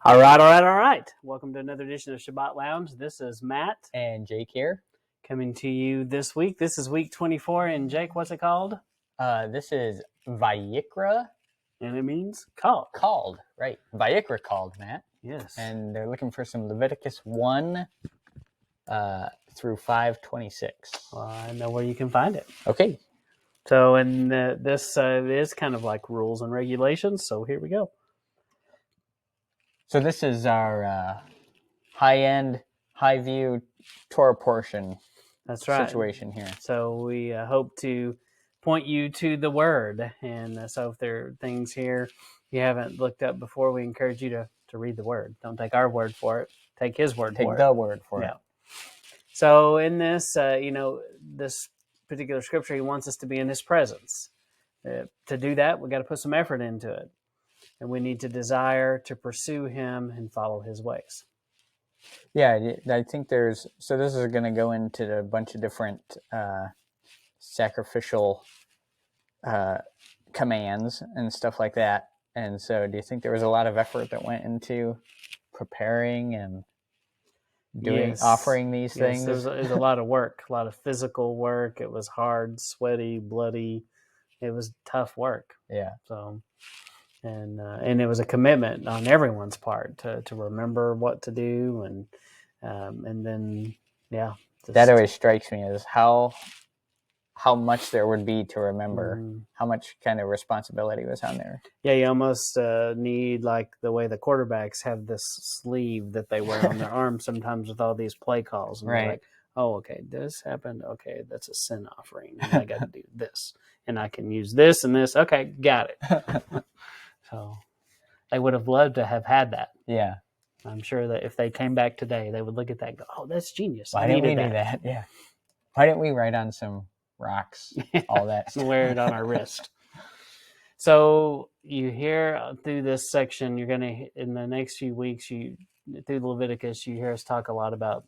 All right. Welcome to another edition of Shabbat Lounge. This is Matt. And Jake here. Coming to you this week. This is week 24. And Jake, what's it called? This is Vayiqra. And it means called. Called, right. Vayiqra called, Matt. Yes. And they're looking for some Leviticus 1 through 5:26. Well, I know where you can find it. Okay. So, and this is kind of like rules and regulations. So here we go. So this is our high-end, high-view Torah Portion That's right. situation here. So we hope to point you to the Word. And so if there are things here you haven't looked up before, we encourage you to read the Word. Don't take our word for it. Take His word for it. Take the word for it. So in this, this particular scripture, He wants us to be in His presence. To do that, we got to put some effort into it. And we need to desire to pursue Him and follow His ways. Yeah, I think this is going to go into a bunch of different sacrificial commands and stuff like that. And so do you think there was a lot of effort that went into preparing and offering these things? It was a lot of work, a lot of physical work. It was hard, sweaty, bloody. It was tough work. Yeah. So, and it was a commitment on everyone's part to remember what to do, and then that always strikes me as how much there would be to remember, how much kind of responsibility was on there. Yeah, you almost need, like the way the quarterbacks have this sleeve that they wear on their arm sometimes with all these play calls. And right. Like, oh, okay, this happened. Okay, that's a sin offering. And I got to do this. And I can use this and this. Okay, got it. So they would have loved to have had that. Yeah. I'm sure that if they came back today, they would look at that and go, oh, that's genius. Why didn't we do that? Yeah. Why didn't we write on some rocks, all that and wear it on our wrist? So you hear through this section, you're going to, in the next few weeks, through Leviticus, you hear us talk a lot about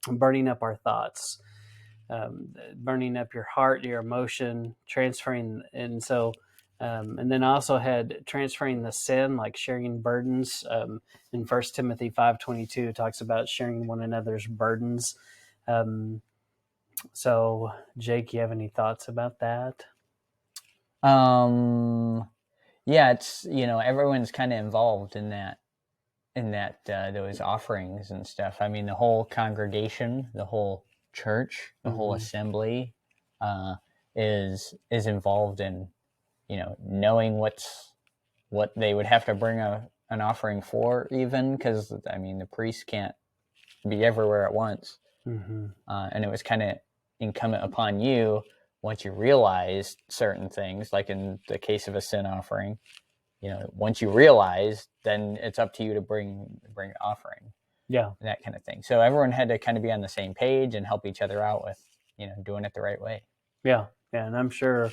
burning up our thoughts, burning up your heart, your emotion, transferring. And so, and then also had transferring the sin, like sharing burdens. In 1 Timothy 5:22, it talks about sharing one another's burdens. So, Jake, you have any thoughts about that? Yeah, it's, everyone's kind of involved in that those offerings and stuff. I mean, the whole congregation, the whole church, the whole assembly is involved in, knowing what they would have to bring an offering for, even because, I mean, the priest can't be everywhere at once. And it was kind of incumbent upon you, once you realized certain things, like in the case of a sin offering, once you realize, then it's up to you to bring an offering. Yeah. That kind of thing. So everyone had to kind of be on the same page and help each other out with, doing it the right way. Yeah. Yeah. And I'm sure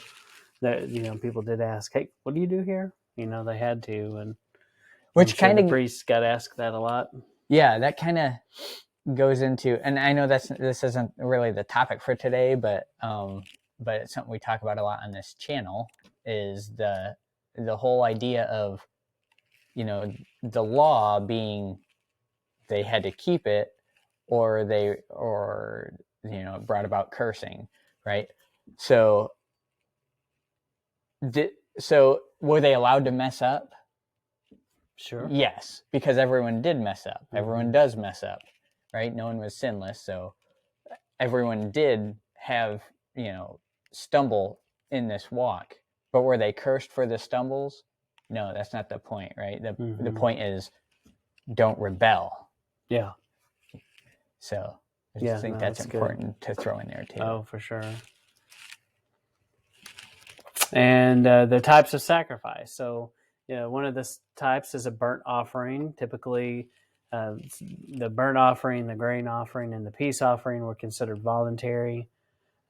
that, people did ask, hey, what do you do here? They had to. And which kind of, the priests got asked that a lot. Yeah. That kind of goes into, and I know this isn't really the topic for today, but it's something we talk about a lot on this channel, is the whole idea of, the law being they had to keep it, or brought about cursing, right? So were they allowed to mess up? Sure. Yes, because everyone did mess up. Everyone does mess up, right? No one was sinless, so everyone did have, stumble in this walk. But were they cursed for the stumbles? No, that's not the point, right? The point is, don't rebel. Yeah. So I just think that's important to throw in there too. Oh, for sure. And the types of sacrifice. So, one of the types is a burnt offering. Typically, the burnt offering, the grain offering, and the peace offering were considered voluntary.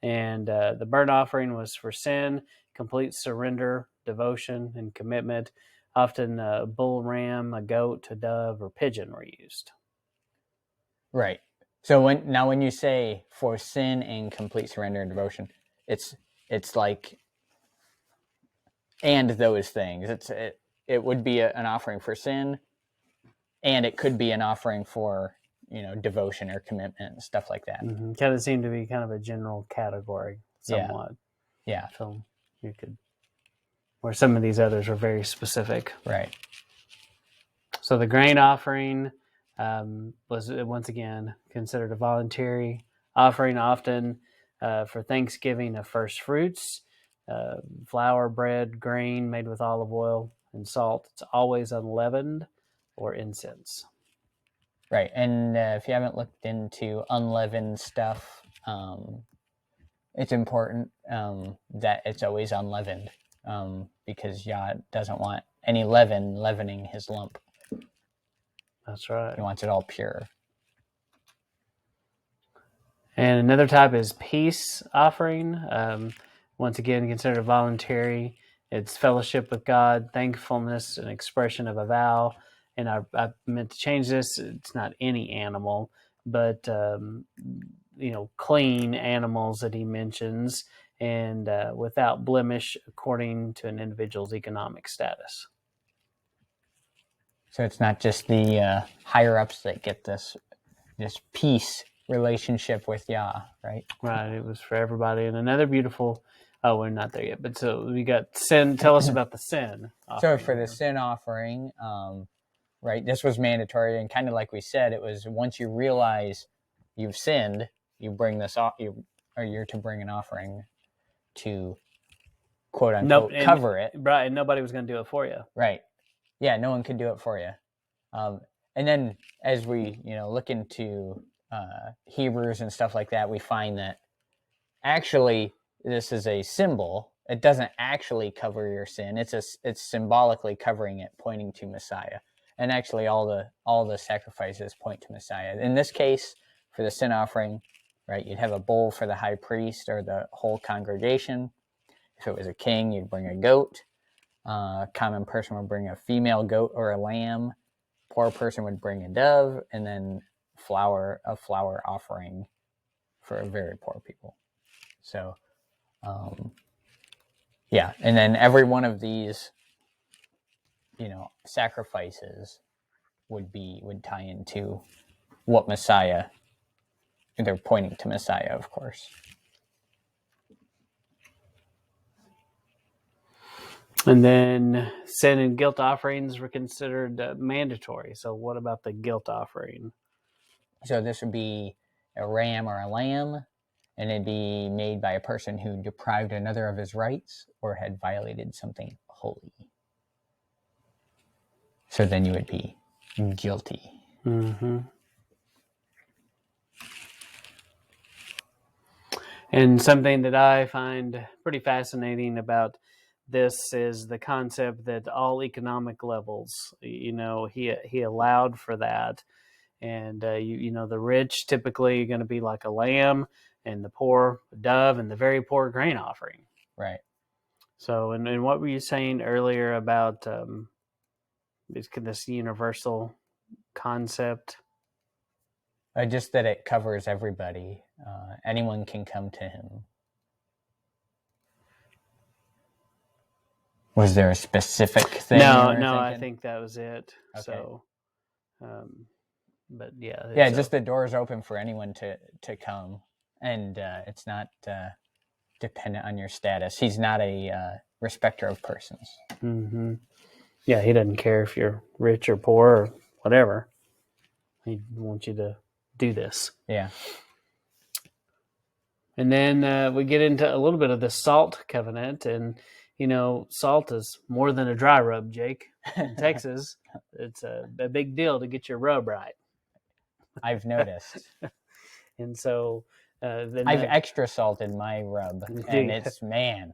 And the burnt offering was for sin, complete surrender, devotion, and commitment. Often a bull, ram, a goat, a dove, or pigeon were used. Right. So when you say for sin and complete surrender and devotion, it's like, and those things. It would be an offering for sin, and it could be an offering for, devotion or commitment and stuff like that. Mm-hmm. Kind of seemed to be kind of a general category, somewhat. Yeah. So you could, where some of these others are very specific. Right. So the grain offering was once again considered a voluntary offering, often for Thanksgiving of first fruits, flour, bread, grain made with olive oil and salt. It's always unleavened or incense. Right. And if you haven't looked into unleavened stuff, it's important that it's always unleavened because Yah doesn't want any leavening his lump. That's right. He wants it all pure. And another type is peace offering. Once again, considered voluntary. It's fellowship with God, thankfulness, an expression of a vow. And I meant to change this. It's not any animal, but clean animals that he mentions, and without blemish according to an individual's economic status. So it's not just the higher ups that get this peace relationship with Yah, right? Right. It was for everybody. And another beautiful. Oh, we're not there yet. But so we got sin. Tell us about the sin offering. So for the sin offering, right, this was mandatory, and kind of like we said, it was once you realize you've sinned, you bring this off. You're to bring an offering to quote unquote cover it. Right, and nobody was going to do it for you. Right. Yeah, no one could do it for you. And then as we look into Hebrews and stuff like that, we find that actually this is a symbol. It doesn't actually cover your sin. It's symbolically covering it, pointing to Messiah. And actually all the sacrifices point to Messiah. In this case, for the sin offering, right, you'd have a bull for the high priest or the whole congregation. If it was a king, you'd bring a goat. A common person would bring a female goat or a lamb. Poor person would bring a dove, and then a flour offering for very poor people. So, yeah, and then every one of these, sacrifices would tie into what Messiah. They're pointing to Messiah, of course. And then sin and guilt offerings were considered mandatory. So what about the guilt offering? So this would be a ram or a lamb, and it'd be made by a person who deprived another of his rights or had violated something holy. So then you would be guilty. Mm-hmm. And something that I find pretty fascinating about this is the concept that all economic levels, he allowed for that. And, the rich typically are going to be like a lamb, and the poor a dove, and the very poor grain offering. Right. So, and what were you saying earlier about this universal concept? Just that it covers everybody. Anyone can come to him. Was there a specific thing? No, I think that was it. Okay. So, but yeah. Yeah, just the door's open for anyone to come. And it's not dependent on your status. He's not a respecter of persons. Mm-hmm. Yeah, he doesn't care if you're rich or poor or whatever. He wants you to do this. Yeah. And then we get into a little bit of the salt covenant. And, salt is more than a dry rub, Jake. In Texas, it's a big deal to get your rub right. I've noticed. And so... I've extra salted my rub, and it's, man.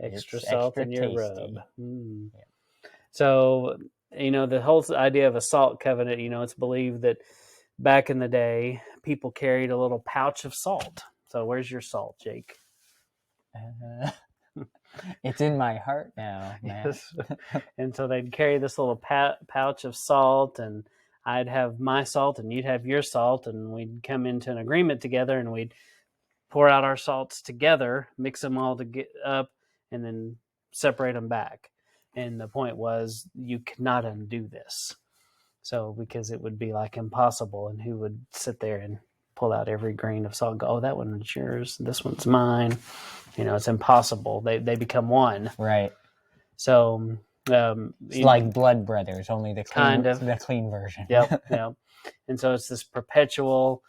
Extra salt in your tasty. Rub. Mm. Yeah. So, the whole idea of a salt covenant, it's believed that back in the day, people carried a little pouch of salt. So where's your salt, Jake? It's in my heart now, man. Yes. And so they'd carry this little pouch of salt, and I'd have my salt and you'd have your salt, and we'd come into an agreement together, and we'd pour out our salts together, mix them all to get up, and then separate them back. And the point was, you cannot undo this. So because it would be like impossible, and who would sit there and pull out every grain of salt and go, oh, that one is yours, this one's mine. It's impossible. They become one. Right. So it's like blood brothers, only the clean version. Yep. And so it's this perpetual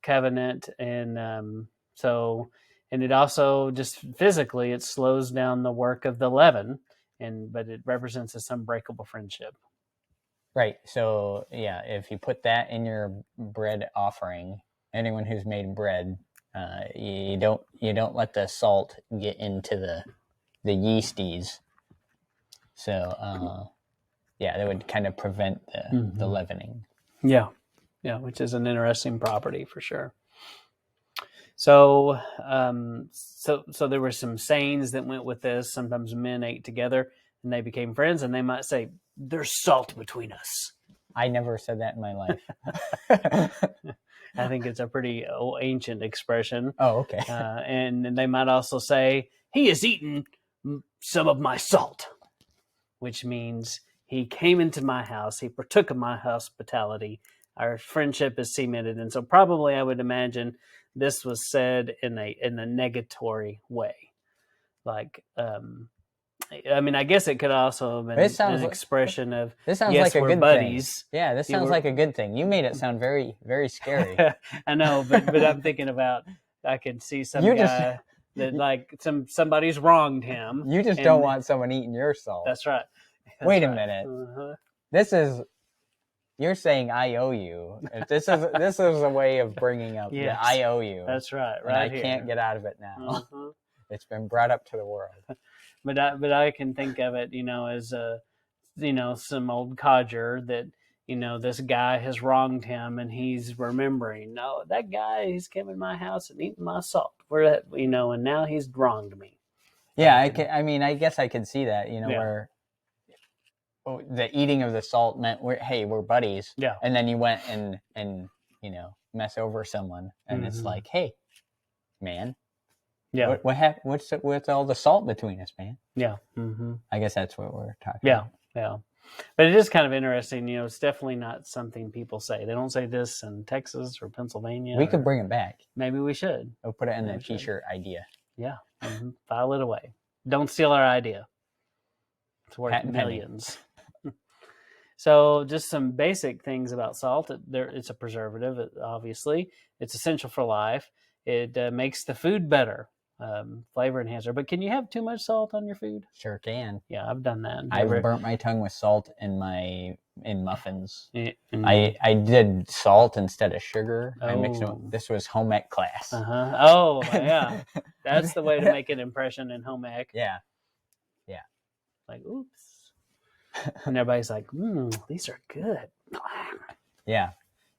covenant, and and it also just physically it slows down the work of the leaven, but it represents this unbreakable friendship. Right. So yeah, if you put that in your bread offering, anyone who's made bread, you don't let the salt get into the yeasties. So that would kind of prevent the leavening. Yeah, which is an interesting property for sure. So so there were some sayings that went with this. Sometimes men ate together and they became friends, and they might say, "There's salt between us." I never said that in my life. I think it's a pretty ancient expression. Oh, okay. And they might also say, "He has eaten some of my salt," which means he came into my house, he partook of my hospitality, our friendship is cemented. And so probably I would imagine this was said in a negatory way. Like, I guess it could also have been an expression of, this sounds yes, like a we're good buddies. Thing. Yeah, this sounds like a good thing. You made it sound very, very scary. I know, but I'm thinking about, I could see some guy that like somebody's wronged him. You just don't want someone eating your salt. That's right. Wait a minute. Uh-huh. You're saying I owe you. This is a way of bringing up that I owe you. That's right. Right. I can't get out of it now. Uh-huh. It's been brought up to the world. But I can think of it, as some old codger that, this guy has wronged him, and he's remembering, no, that guy, he's come in my house and eaten my salt. And now he's wronged me. Yeah, I guess I could see that, where the eating of the salt meant we're buddies. Yeah. And then you went and mess over someone, and it's like, hey, man. Yeah. What happened? What's all the salt between us, man? Yeah. Mm-hmm. I guess that's what we're talking about. Yeah. But it is kind of interesting. It's definitely not something people say. They don't say this in Texas or Pennsylvania. We could bring it back. Maybe we should. We'll put it in the t-shirt idea. Yeah. Mm-hmm. File it away. Don't steal our idea. It's worth millions. So just some basic things about salt. It's a preservative, obviously. It's essential for life. It makes the food better. Flavor enhancer. But can you have too much salt on your food? Sure can. Yeah, I've done that. I've burnt my tongue with salt in muffins. Mm-hmm. I did salt instead of sugar. Oh. I mixed it. This was home ec class. Uh-huh. Oh, yeah. That's the way to make an impression in home ec. Yeah. Like, oops. And everybody's like, these are good. Yeah.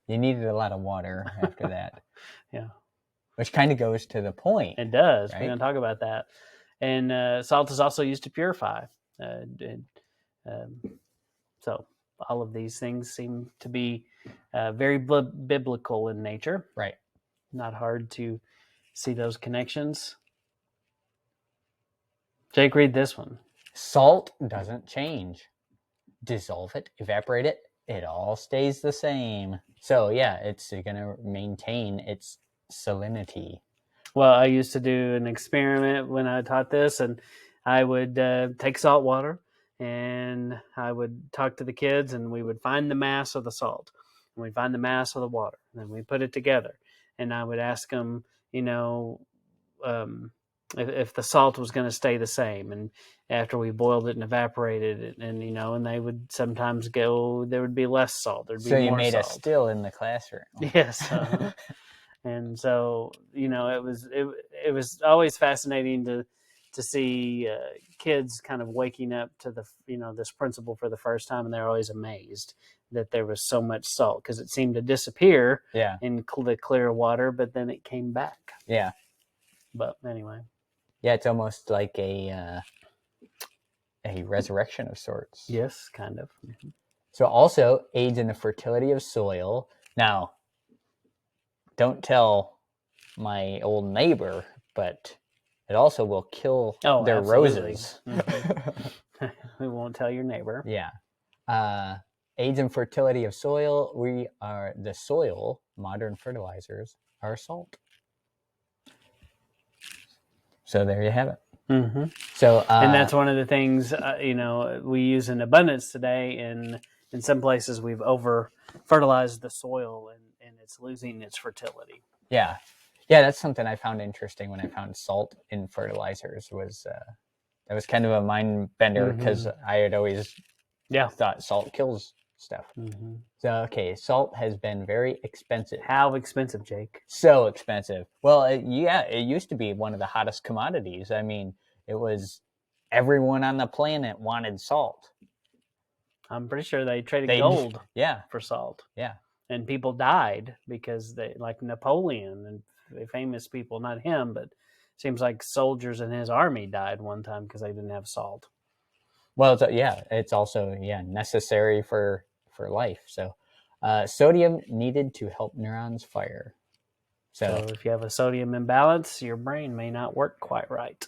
You needed a lot of water after that. Yeah. Which kind of goes to the point. It does. Right? We're going to talk about that. And salt is also used to purify. So all of these things seem to be very biblical in nature. Right. Not hard to see those connections. Jake, read this one. Salt doesn't change. Dissolve it, evaporate it, it all stays the same. So yeah, it's going to maintain its salinity. Well, I used to do an experiment when I taught this, and I would take salt water and I would talk to the kids, and we would find the mass of the salt, and we'd find the mass of the water, and then we put it together, and I would ask them, if the salt was going to stay the same, and after we boiled it and evaporated it, and and they would sometimes go, there would be less salt, there'd be more salt. So you made a still in the classroom. Yes. And so, it was always fascinating to see kids kind of waking up to this principle for the first time, and they're always amazed that there was so much salt, because it seemed to disappear in the clear water, but then it came back. Yeah. But anyway. Yeah, it's almost like a resurrection of sorts. Yes, kind of. Mm-hmm. So also aids in the fertility of soil. Now, don't tell my old neighbor, but it also will kill their absolutely. roses. Mm-hmm. We won't tell your neighbor. Yeah. aids in fertility of soil. The soil, modern fertilizers, are salt. So there you have it. Mm-hmm. So, and that's one of the things we use in abundance today. In some places, we've over fertilized the soil, and it's losing its fertility. Yeah, that's something I found interesting when I found salt in fertilizers. That was kind of a mind bender because I had always thought salt kills stuff. Mm-hmm. So, okay, salt has been very expensive. How expensive, Jake? So expensive. Well, it used to be one of the hottest commodities. I mean, it was everyone on the planet wanted salt. I'm pretty sure they traded gold for salt. Yeah. And people died because like Napoleon and famous people, not him, but seems like soldiers in his army died one time because they didn't have salt. Well, it's also necessary for life. So, sodium needed to help neurons fire. So if you have a sodium imbalance, your brain may not work quite right.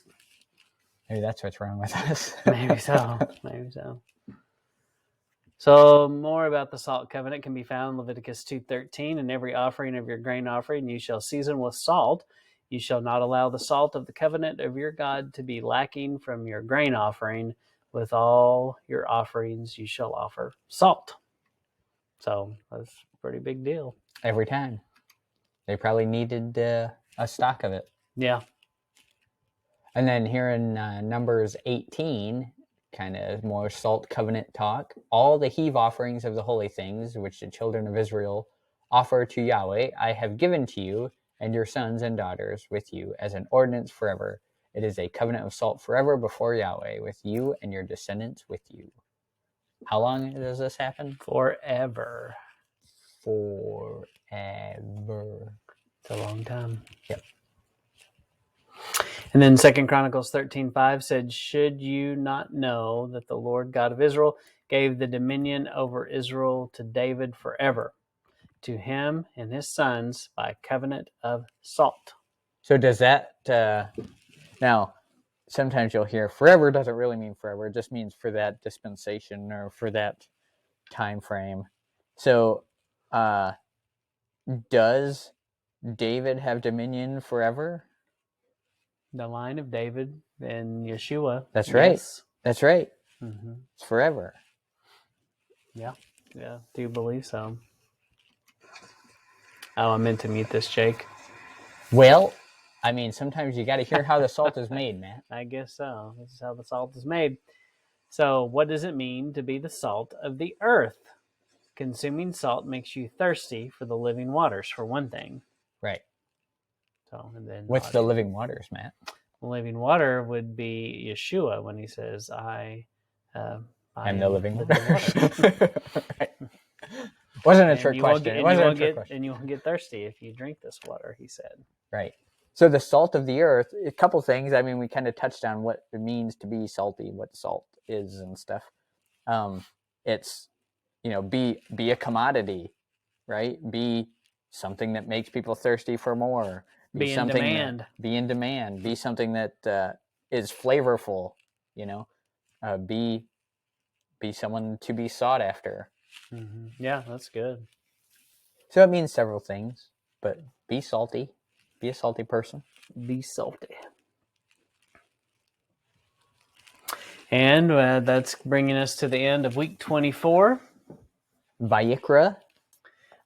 Maybe that's what's wrong with us. Maybe so. So more about the salt covenant can be found in Leviticus 2:13. And every offering of your grain offering you shall season with salt. You shall not allow the salt of the covenant of your God to be lacking from your grain offering. With all your offerings you shall offer salt. So that's a pretty big deal. Every time. They probably needed a stock of it. Yeah. And then here in Numbers 18, kind of more salt covenant talk. All the heave offerings of the holy things, which the children of Israel offer to Yahweh, I have given to you and your sons and daughters with you as an ordinance forever. It is a covenant of salt forever before Yahweh, with you and your descendants with you. How long does this happen? Forever. It's a long time. Yep. And then 2 Chronicles 13:5 said, should you not know that the Lord God of Israel gave the dominion over Israel to David forever, to him and his sons by covenant of salt? So does that, now, sometimes you'll hear forever doesn't really mean forever. It just means for that dispensation or for that time frame. So does David have dominion forever? The line of David and Yeshua. That's right. Yes. That's right. Mm-hmm. It's forever. Yeah. Do you believe so? Oh, I meant to mute this, Jake. Well, I mean, sometimes you got to hear how the salt is made, man. I guess so. This is how the salt is made. So what does it mean to be the salt of the earth? Consuming salt makes you thirsty for the living waters, for one thing. Right. So, and then what's the living waters, Matt? The living water would be Yeshua when he says, I am the living water. Right. Wasn't a trick question. And you won't get thirsty if you drink this water, he said. Right. So the salt of the earth, a couple things. I mean, we kind of touched on what it means to be salty, what salt is and stuff. It's, be a commodity, right? Be something that makes people thirsty for more. Be in demand. Be in demand. Be something that is flavorful, be someone to be sought after. Mm-hmm. Yeah, that's good. So it means several things, but be salty. Be a salty person. Be salty. And that's bringing us to the end of week 24. Vayiqra.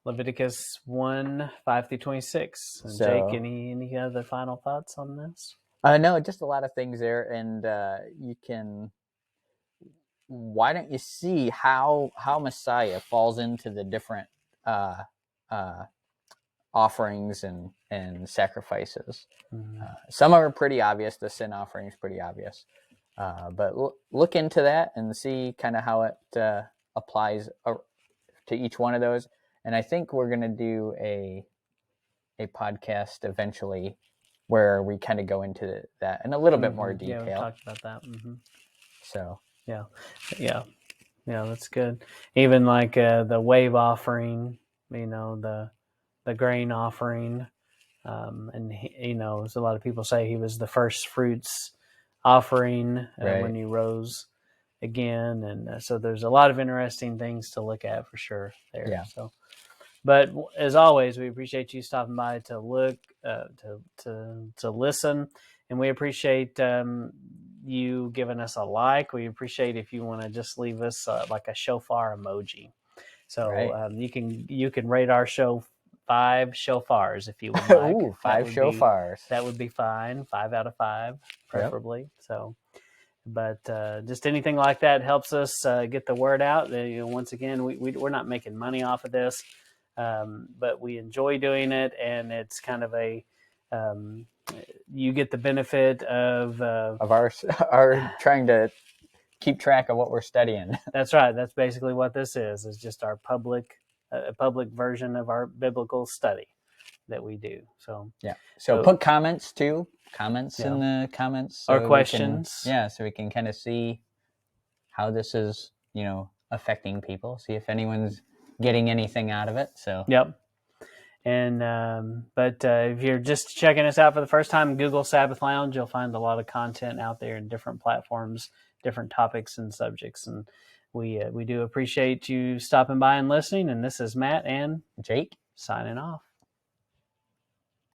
Leviticus 1:5-26. So, Jake, any other final thoughts on this? No, just a lot of things there. And why don't you see how Messiah falls into the different offerings and sacrifices? Mm-hmm. Some are pretty obvious. The sin offering is pretty obvious. But look into that and see kind of how it applies to each one of those. And I think we're going to do a podcast eventually where we kind of go into that in a little bit more detail. Yeah, we talked about that. Mm-hmm. So yeah, that's good. Even like the wave offering, the grain offering, and so a lot of people say he was the first fruits offering when he rose. again, and so there's a lot of interesting things to look at for sure there. Yeah. So, but as always, we appreciate you stopping by to look, to listen, and we appreciate you giving us a like. We appreciate if you want to just leave us like a shofar emoji. So Right. you can rate our show 5 shofars if you would like. Ooh, 5 shofars. That would be fine. 5 out of 5, preferably. Yep. So, but just anything like that helps us get the word out. Once again, we're not making money off of this, but we enjoy doing it, and it's kind of a you get the benefit of our trying to keep track of what we're studying. That's right. That's basically what this is just our public version of our biblical study that we do. So yeah. So put comments too. Comments in the comments. So or questions. So we can kind of see how this is, affecting people. See if anyone's getting anything out of it. So yep. And but if you're just checking us out for the first time, Google Sabbath Lounge. You'll find a lot of content out there in different platforms, different topics and subjects. And we do appreciate you stopping by and listening. And this is Matt and Jake signing off.